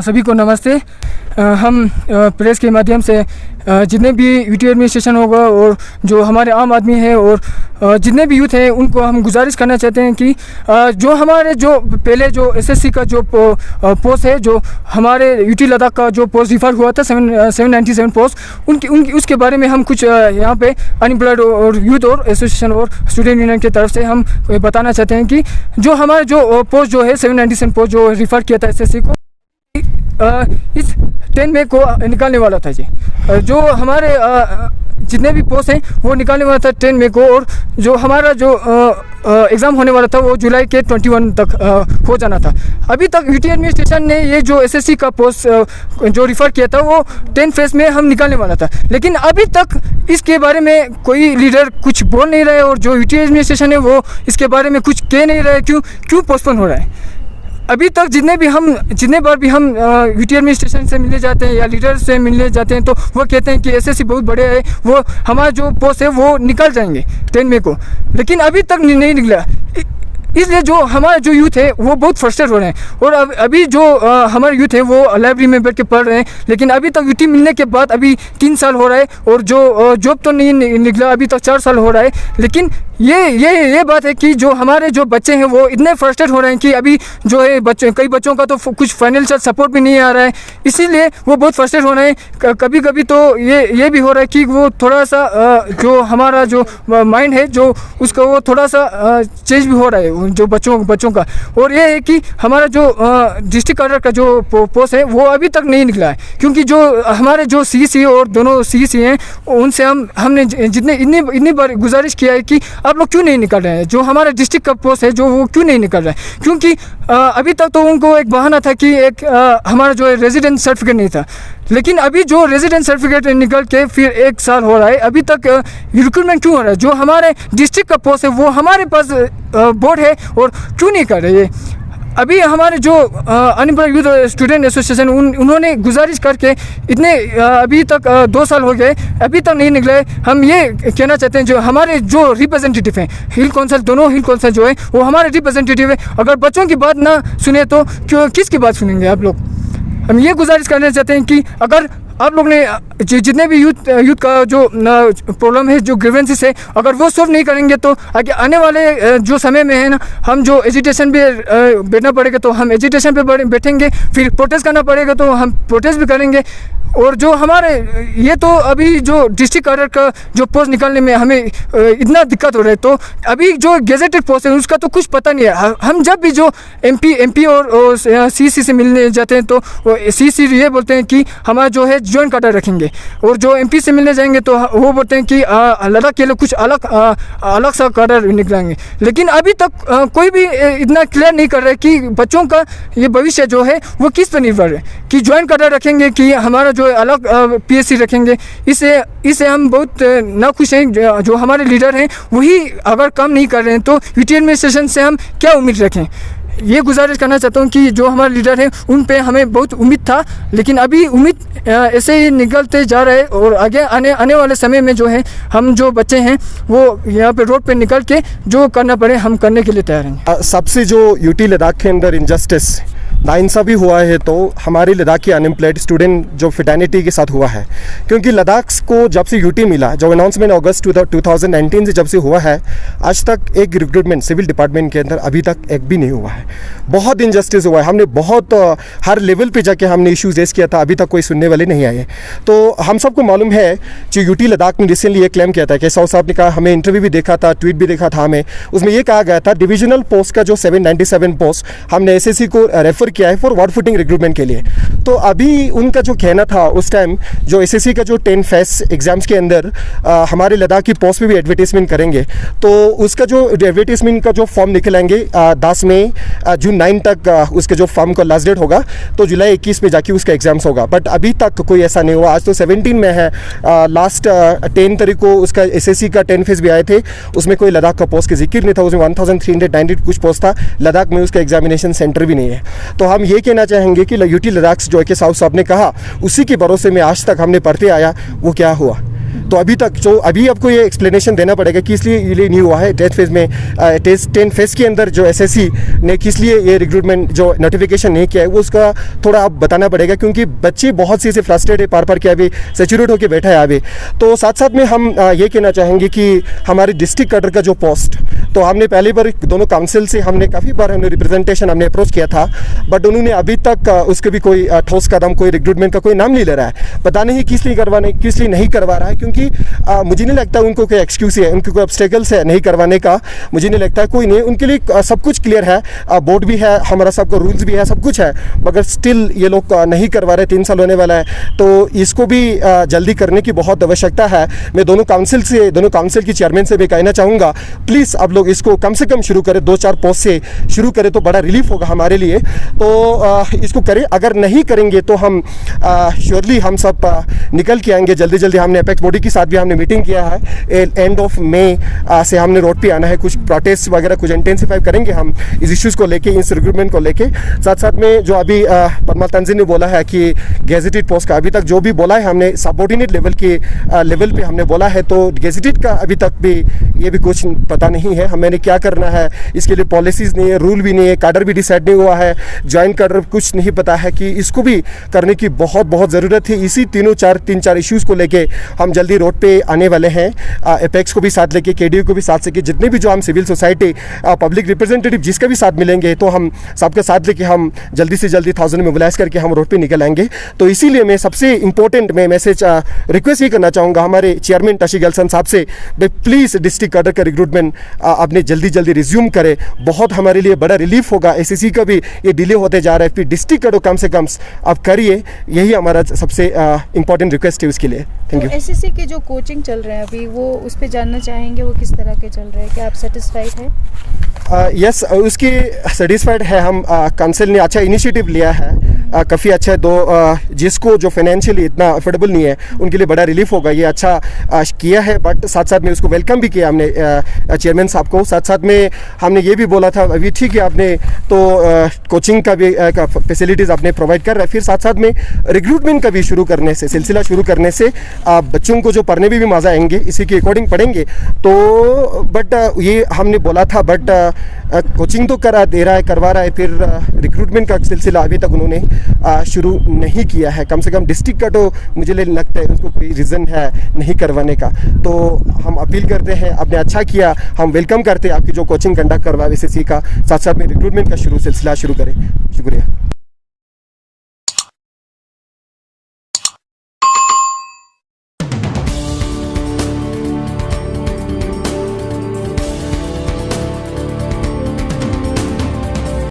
सभी को नमस्ते। हम प्रेस के माध्यम से जितने भी यूटी एडमिनिस्ट्रेशन होगा और जो हमारे आम आदमी है और जितने भी यूथ हैं उनको हम गुजारिश करना चाहते हैं कि जो हमारे जो पहले जो एसएससी का जो पोस्ट है, जो हमारे यूटी लद्दाख का जो पोस्ट रिफर हुआ था 797 पोस्ट, उनकी उसके बारे में हम कुछ यहाँ पे अनएम्प्लॉयड और यूथ और एसोसिएशन और स्टूडेंट यूनियन की तरफ से हम बताना चाहते हैं कि जो हमारे जो पोस्ट जो है 797 पोस्ट जो रिफ़र किया था एसएससी को, इस 10 मई को निकालने वाला था जी। जो हमारे जितने भी पोस्ट हैं वो निकालने वाला था 10 मई को, और जो हमारा जो एग्ज़ाम होने वाला था वो जुलाई के 21 तक हो जाना था। अभी तक यूटी एडमिनिस्ट्रेशन ने ये जो एसएससी का पोस्ट जो रिफ़र किया था वो 10 फेज में हम निकालने वाला था, लेकिन अभी तक इसके बारे में कोई लीडर कुछ बोल नहीं रहे और जो यूटी एडमिनिस्ट्रेशन है वो इसके बारे में कुछ कह नहीं रहे। क्यों पोस्टपोन हो रहा है? अभी तक जितने बार भी हम यूटी एडमिनिस्ट्रेशन से मिलने जाते हैं या लीडर से मिलने जाते हैं तो वो कहते हैं कि एसएससी बहुत बड़े है, वो हमारा जो पोस्ट है वो निकल जाएंगे 10 मई को, लेकिन अभी तक नहीं निकला। इसलिए जो हमारा जो यूथ है वो बहुत फ्रस्ट्रेट हो रहे हैं। और अभी जो हमारे यूथ है वो लाइब्रेरी में बैठ के पढ़ रहे हैं, लेकिन अभी तक यूटी मिलने के बाद अभी 3 साल हो रहा है और जो जॉब तो नहीं निकला, अभी तक 4 साल हो रहा है। लेकिन ये बात है कि जो हमारे जो बच्चे हैं वो इतने फ्रस्ट्रेट हो रहे हैं कि अभी जो है कई बच्चों का तो कुछ फाइनेंशियल सपोर्ट भी नहीं आ रहा है, इसीलिए वो बहुत फ्रस्ट्रेट हो रहे हैं। कभी कभी तो ये भी हो रहा है कि वो थोड़ा सा जो हमारा जो माइंड है जो उसका वो थोड़ा सा चेंज भी हो रहा है जो बच्चों का। और ये है कि हमारा जो डिस्ट्रिक्ट कलेक्टर का जो पोस्ट है वो अभी तक नहीं निकला है, क्योंकि जो हमारे जो सीईसी और दोनों सीईसी हैं उनसे हमने इतनी बार गुजारिश किया है कि आप लोग क्यों नहीं निकल रहे हैं, जो हमारा डिस्ट्रिक्ट का पोस्ट है जो वो क्यों नहीं निकल रहा है। क्योंकि अभी तक तो उनको एक बहाना था कि एक हमारा जो रेजिडेंट सर्टिफिकेट नहीं था, लेकिन अभी जो रेजिडेंट सर्टिफिकेट निकल के फिर 1 साल हो रहा है, अभी तक रिक्रूटमेंट क्यों हो रहा है? जो हमारे डिस्ट्रिक्ट का पोस्ट है वो हमारे पास बोर्ड है और क्यों नहीं कर रहे हैं? अभी हमारे जो अनएम्प्लॉयड यूथ स्टूडेंट एसोसिएशन उन्होंने गुजारिश करके इतने अभी तक 2 साल हो गए, अभी तक नहीं निकले। हम ये कहना चाहते हैं जो हमारे जो रिप्रेजेंटेटिव हैं हिल कौंसिल, दोनों हिल कौंसिल जो है वो हमारे रिप्रेजेंटेटिव है। अगर बच्चों की बात ना सुने तो किसकी बात सुनेंगे आप लोग? हम ये गुजारिश करना चाहते हैं कि अगर आप लोग ने जितने भी यूथ का जो प्रॉब्लम है, जो ग्रीवेंसेस है, अगर वो सॉल्व नहीं करेंगे तो आगे आने वाले जो समय में है ना, हम जो एजिटेशन पे बैठना पड़ेगा तो हम एजिटेशन पे बैठेंगे, फिर प्रोटेस्ट करना पड़ेगा तो हम प्रोटेस्ट भी करेंगे। और जो हमारे ये तो अभी जो डिस्ट्रिक्ट कलेक्टर का जो पोस्ट निकालने में हमें इतना दिक्कत हो रहा है, तो अभी जो गेजेटेड पोस्ट है उसका तो कुछ पता नहीं है। हम जब भी जो एमपी और सीसी से मिलने जाते हैं तो सीसी ये बोलते हैं कि हमारा जो है जॉइंट कैडर रखेंगे, और जो एमपी से मिलने जाएंगे तो वो बोलते हैं कि लद्दाख के लिए कुछ अलग सा कैडर निकलेंगे। लेकिन अभी तक कोई भी इतना क्लियर नहीं कर रहा है कि बच्चों का ये भविष्य जो है वो किस पर निर्भर है, कि जॉइंट कैडर रखेंगे कि हमारा जो अलग पीएससी रखेंगे। इससे हम बहुत नाखुश हैं। जो हमारे लीडर हैं वही अगर काम नहीं कर रहे हैं तो यूटी एडमिनिस्ट्रेशन से हम क्या उम्मीद रखें? ये गुजारिश करना चाहता हूँ कि जो हमारे लीडर हैं उन पे हमें बहुत उम्मीद था, लेकिन अभी उम्मीद ऐसे ही निकलते जा रहे हैं। और आगे आने वाले समय में जो है हम जो बच्चे हैं वो यहाँ पे रोड पे निकल के जो करना पड़े हम करने के लिए तैयार हैं। सबसे जो यूटी लद्दाख के अंदर इनजस्टिस नाइंसाफ़ी हुआ है तो हमारे लद्दाख के अनएम्प्लॉयड स्टूडेंट जो फिटर्निटी के साथ हुआ है, क्योंकि लद्दाख को जब से यूटी मिला, जो अनाउंसमेंट अगस्त 2019 से जब से हुआ है, आज तक एक रिक्रूटमेंट सिविल डिपार्टमेंट के अंदर अभी तक एक भी नहीं हुआ है। बहुत इनजस्टिस हुआ है। हमने बहुत हर लेवल पे जाके हमने इशूज़ रेस किया था, अभी तक कोई सुनने वाले नहीं आए। तो हम सबको मालूम है जो यूटी लद्दाख ने रिसेंटली ये क्लेम किया था कि साहु साहब ने कहा, हमें इंटरव्यू भी देखा था, ट्वीट भी देखा था हमें, उसमें ये कहा गया था डिविजनल पोस्ट का जो 797 पोस्ट हमने एसएससी को रेफर किया है फॉर वर्ड फुटिंग रिक्रूटमेंट के लिए। तो अभी उनका जो कहना था उस टाइम जो एसएससी का जो 10 फेस एग्जाम्स के अंदर हमारे लद्दाख की पोस्ट पे भी एडवर्टीजमेंट करेंगे, तो उसका जो एडवर्टीजमेंट का जो फॉर्म निकलेंगे 10 मई जून 9 तक उसके जो फॉर्म का लास्ट डेट होगा, तो जुलाई 21 में जाके उसका एग्जाम्स होगा। बट अभी तक कोई ऐसा नहीं हुआ। आज तो 17 में है, लास्ट 10 तारीख को उसका एसएससी का 10 फेस भी आए थे, उसमें कोई लद्दाख का पोस्ट का जिक्र नहीं था। उसमें 1390 कुछ पोस्ट था, लद्दाख में उसका एग्जामिनेशन सेंटर भी नहीं है। तो हम ये कहना चाहेंगे कि यूटी लद्दाख जो है कि साहु साहब ने कहा उसी के भरोसे में आज तक हमने पढ़ते आया, वो क्या हुआ। तो अभी तक जो अभी आपको ये एक्सप्लेनेशन देना पड़ेगा कि इसलिए ये नहीं हुआ है 10th फेज़ में, 10 फेज़ के अंदर जो SSC ने किस लिए ये रिक्रूटमेंट जो नोटिफिकेशन नहीं किया है वो उसका थोड़ा आप बताना पड़ेगा, क्योंकि बच्चे बहुत सी से फ्रस्ट्रेट है पार के अभी सेचुरेट होकर बैठा है अभी। तो साथ साथ में हम ये कहना चाहेंगे कि हमारे डिस्ट्रिक्ट कैडर का जो पोस्ट, तो हमने पहली बार दोनों काउंसिल से हमने काफ़ी बार हमने रिप्रेजेंटेशन हमने अप्रोच किया था, बट उन्होंने अभी तक उसके भी कोई ठोस कदम, कोई रिक्रूटमेंट का कोई नाम नहीं ले रहा है। पता नहीं किस लिए नहीं करवा रहा है, क्योंकि मुझे नहीं लगता उनको कोई एक्सक्यूज है, उनके कोई ऑब्स्टेकल्स है नहीं करवाने का, मुझे नहीं लगता है कोई नहीं। उनके लिए सब कुछ क्लियर है, बोर्ड भी है, हमारा सबका रूल्स भी है, सब कुछ है, मगर स्टिल ये लोग नहीं करवा रहे। 3 साल होने वाला है, तो इसको भी जल्दी करने की बहुत आवश्यकता है। मैं दोनों काउंसिल की चेयरमैन से भी कहना चाहूँगा, प्लीज़ आप लोग इसको कम से कम शुरू करें, 2-4 पोस्ट से शुरू करें तो बड़ा रिलीफ होगा हमारे लिए। तो इसको करें, अगर नहीं करेंगे तो हम श्योरली हम सब निकल के आएंगे जल्दी। हमने अपेक्स बॉडी के साथ भी हमने मीटिंग किया है, एंड ऑफ मई से हमने रोड पे आना है, कुछ प्रोटेस्ट वगैरह कुछ इंटेंसिफाई करेंगे हम इस इश्यूज़ को लेके, इस रिक्रूटमेंट को लेके। साथ में जो अभी परमा तंजीम ने बोला है कि गेजेटेड पोस्ट का अभी तक जो भी बोला है हमने सबऑर्डिनेट लेवल पे हमने बोला है, तो गेजेटेड का अभी तक भी ये भी कुछ पता नहीं है हमें क्या करना है, इसके लिए पॉलिसीज़ नहीं है, रूल भी नहीं है, कैडर भी डिसाइड नहीं हुआ है, ज्वाइंट कैडर कुछ नहीं पता है कि इसको भी करने की बहुत ज़रूरत है। इसी 3-4 इश्यूज़ को लेके हम जल्दी रोड पे आने वाले हैं, एपेक्स को भी साथ लेके, KDU को भी साथ लेके, जितने भी जो हम सिविल सोसाइटी पब्लिक रिप्रेजेंटेटिव जिसका भी साथ मिलेंगे, तो हम सबके साथ लेके हम जल्दी से जल्दी 1000 मोबिलाइज करके हम रोड पे निकल आएंगे। तो इसीलिए मैं सबसे इंपॉर्टेंट मैं मैसेज रिक्वेस्ट ये करना चाहूँगा हमारे चेयरमैन टशी गलसन साहब से, प्लीज़ डिस्ट्रिक्ट कैडर का रिक्रूटमेंट आपने जल्दी रिज्यूम करे, बहुत हमारे लिए बड़ा रिलीफ होगा। SSC का भी ये डिले होते जा रहा है, फिर डिस्ट्रिक्ट कैडर कम से कम आप करिए, यही हमारा सबसे इंपॉर्टेंट रिक्वेस्ट है उसके लिए। Thank you. SSC के जो कोचिंग चल रहे हैं अभी, वो उस पर जानना चाहेंगे वो किस तरह के चल रहे हैं, क्या आप सेटिस्फाइड हैं? यस, उसकी सेटिस्फाइड है हम। काउंसिल ने अच्छा इनिशिएटिव लिया है, काफ़ी अच्छा है। जिसको जो फाइनेंशियली इतना अफोर्डेबल नहीं है उनके लिए बड़ा रिलीफ होगा, ये अच्छा किया है। बट साथ में उसको वेलकम भी किया हमने चेयरमैन साहब को। साथ में हमने ये भी बोला था अभी ठीक है आपने तो कोचिंग का भी फैसिलिटीज़ आपने प्रोवाइड कर रहा है, फिर साथ में रिक्रूटमेंट का भी सिलसिला शुरू करने से बच्चों को जो पढ़ने में भी मज़ा आएंगे, इसी के अकॉर्डिंग पढ़ेंगे। तो बट ये हमने बोला था, बट कोचिंग तो करवा रहा है, फिर रिक्रूटमेंट का सिलसिला अभी तक उन्होंने शुरू नहीं किया है। कम से कम डिस्ट्रिक्ट का तो मुझे लगता है उसको कोई रीज़न है नहीं करवाने का। तो हम अपील करते हैं, आपने अच्छा किया, हम वेलकम करते हैं आपकी जो कोचिंग कंडक्ट करवा SSC का, साथ में रिक्रूटमेंट का सिलसिला शुरू करें। शुक्रिया।